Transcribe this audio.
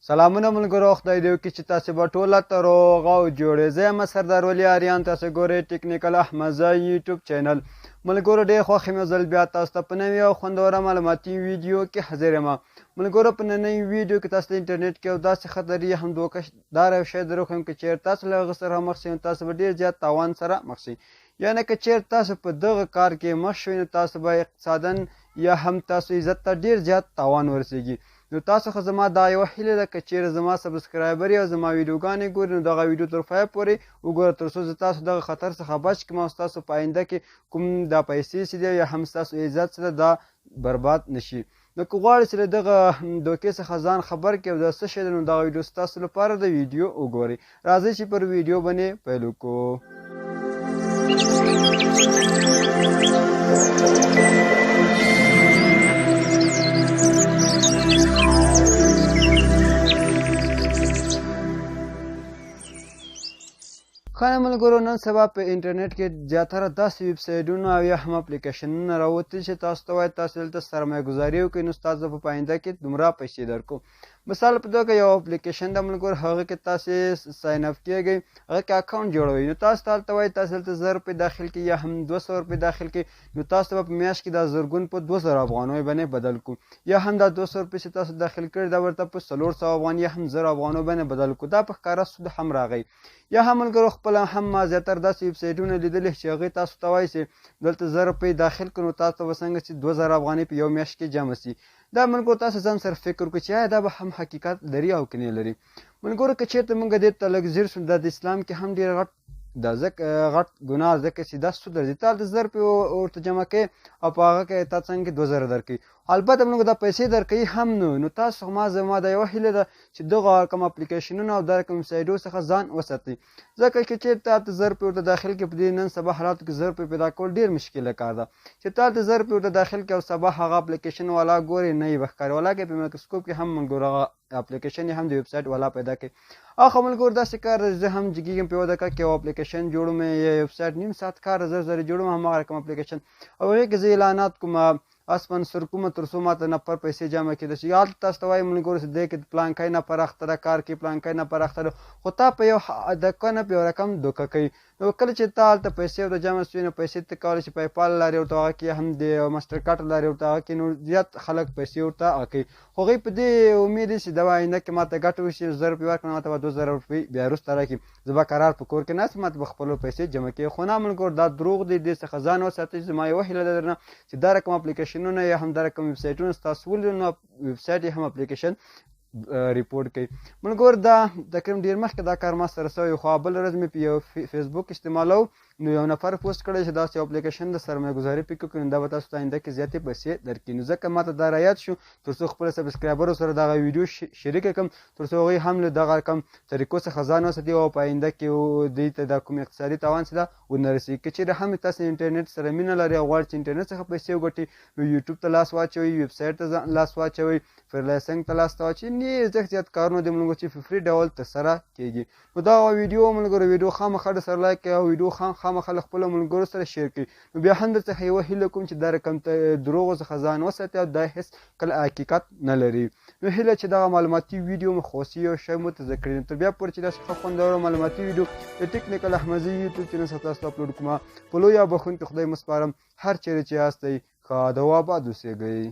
سلامونه ملګرو، خدای دې وکړي چې تاسې به ټوله ته روغ او جوړ یې. زه یم سردار ولی آریان، تاسې ګورئ ټیکنیکل احمدزی یوټیوب چینل. ملګرو ډېر خوښ یم یو ځل بیا تاسو ته په نوي او خوندوره معلوماتي ویډیو کې حاضر یم. ملګرو په نننۍ ویډیو کې تاسو ته انټرنیټ کې یو داسې خطري هم دوکهدار یو شی در وښیم که چېرې تاسو له هغه سره مخ شئ نو تاسو به ډېر زیات تاوان سره مخ شئ. یعنې که چېرې تاسو په دغه کار کې مخ شئ نو تاسو به اقتصاداً یا هم تاسو عزت ته ډېر زیات تاوان ورسېږي. نو تاسو خو زما دا یوه هیله ده که چېرې زما سبسکرایبر یې او زما ویډیوګانې ګوري نو دغه ویډیو تر پایه پورې وګوره تر څو زه تاسو دغه خطر څخه بچ کړم او ستاسو په آینده کې کوم دا پیسې چې دی یا هم ستاسو عزت چې دا برباد نشي. نو که غواړئ چې له دغه دوکې څخه ځان خبر کړئ او دا څه شی دی نو دغه ویډیو ستاسو لپاره د ویډیو وګورئ. راځئ چې پر ویډیو باندې پیل وکړو. ښه ملګرو، نن سبا په انټرنیټ کې زیاتره داسې ویب سایټونه او یا هم اپلیکیشنونه راوتلي چې تاسو ته وایي تاسو دلته سرمایه ګزاري وکړئ نو ستاسو په آینده کې دومره پیسې درکړو. مثال په توګه یو اپلیکیشن د ملګرو هغه کې تاسې ساین اپ کېږئ، هغه کې اکاونټ جوړوئ نو تاسو ته هلته وایي تاسو دلته 1000 روپۍ داخل کړئ یا هم 200 روپۍ داخل کړئ نو تاسو ته به په میاشت کې دا زرګون په 2000 افغانیو باندې بدل کړو، یا هم دا 200 روپۍ چې تاسو داخل کړي دا ورته په 400 افغانۍ یا هم 1000 افغانیو باندې بدل کړو. دا په ښکاره سود هم راغی. یا هم ملګرو خپله هم ما زیاتره داسې ویب سایټونه لیدلي چې هغوی تاسو ته وایي چې دلته 1000 روپۍ داخل کړو نو تاسو ته به څنګه چې 2000 افغانۍ په یو میاشت کې جمع شي. دا ملګرو تاسو ځان سره فکر وکړئ چې آیا دا به هم حقیقت لري او که نه لري. ملګرو که چېرته موږ دې ته لږ ځیر شو دا د اسلام کې هم ډېر غټ ګناه ځکه چې دا سود راځي. تا هلته 1000 روپۍ ورته جمع کوې او په هغه کې تا څنګه 2000 درکوي. البته موږ دا پیسې درکوي هم نو تاسو زما دا یوه هیله ده چې دغه کوم اپلیکیشنونه او دا کوم سایټو څخه ځان وساتئ، ځکه که چېرته هلته 1000 روپۍ ورته داخل کړي په دې نن سبا حالاتو کې 1000 روپۍ پیدا کول ډېر مشکله کار ده. چې تا هلته 1000 روپۍ ورته داخل کړي او سبا هغه اپلیکیشن والا ګوري نه یې به ښکاري، ولاکې په مایکروسکوپ کې هم ملګرو هغه اپلیکیشن یې هم د ویب سایټ والا پیدا کړي. اخه ملګرو داسې کار زه هم جګېږم په یوه دقیقه کې یو اپلیکیشن جوړوم یا ویب سایټ نیم ساعت کار زر جوړوم هماغه کوم اپلیکیشن او هغې کې زه اعلانات کوم اسپانسر کومه تر څو ماته نفر پیسې جمع کېدای شي. هلته تاسو ته وایي ملګرو چې دې کې پلانکی نفر اخته ده کار کې پلانکی نفر اخته ده، خو تا په یو دقیقه نه په یو رقم دوکه کوي. نو کله چې تا هلته پیسې ورته جمع شوي نو پیسې ته کولی شي پیپال لارې ورته هغه کې هم د ماسټر کارټ لارې ورته هغه کې نو زیات خلک پیسې ورته هغه کوي، خو هغوی په دې امید دي چې دا به آینده کې ماته ګټه وشي 1000 روپۍ ورکړه ماته به 2000 روپۍ بیا وروسته راکړي، زه به قرار په کور کې ناست ماته به خپلو پیسې جمع کوي. خو نه ملګرو دا دروغ دی، دې څخه ځان وساتئ. زما یوه هیله ده درنه چې دا رقم اپلیکیشنونه یا هم دا رقم ویب سایټونه ستاسو ولیدل نو ویب سایټ یا هم اپلیکیشن ریپورټ کوي. ملګرو دا تقریبا ډېر مخکې دا کار ما سره سوی، خو بله ورځ مې په یو فیسبوک استعمالو نو یو نفر پوسټ کړی چې داسې یو اپلیکیشن د سرمایه ګزاري پکې وکړي نو دا به تاسو ته آینده کې زیاتې پیسې درکړي. نو ځکه ماته دا رایاد شو تر څو خپلو سبسکرایبرو سره دغه ویډیو شریکه کړم تر څو هغوی هم له دغه رقم طریقو څخه ځان وساتي او په آینده کې دوی ته دا کوم اقتصادي تاوان چې ده ونه رسېږي. که چېرې هم تاسو انټرنیټ سره مینه لرئ او غواړئ چې انټرنیټ څخه پیسې وګټئ نو یوټیوب ته لاس واچوئ، ویب سایټ ته لاس واچوئ، فریلانسنګ ته لاس واچوئ، ډېر زیات کارونه دي ملګرو چې په فري ډول ترسره کېږي. نو دا ویډیو ملګرو ویډیو خامخا درسره لایک کړئ او ویډیو خامخا له خپلو ملګرو سره شیر کړئ. نو بیا هم در څخه یوه هیله کوم چې دا رقم دروغو څخه ځان وساتئ او دا هېڅ کله حقیقت نه لري. نو هیله چې دغه معلوماتي ویډیو مو خوښي او شی مو ته زده کړي. تر بیا پورې چې داسې ښه خوندوره معلوماتي ویډیو د ټیکنیکل احمدزي یوټیوب چینل څخه تاسو ته اپلوډ کوم. په لوی او بخښونکي خدای مو سپارم. هر چیرې چې یاستئ ښاد او آباد اوسېږئ.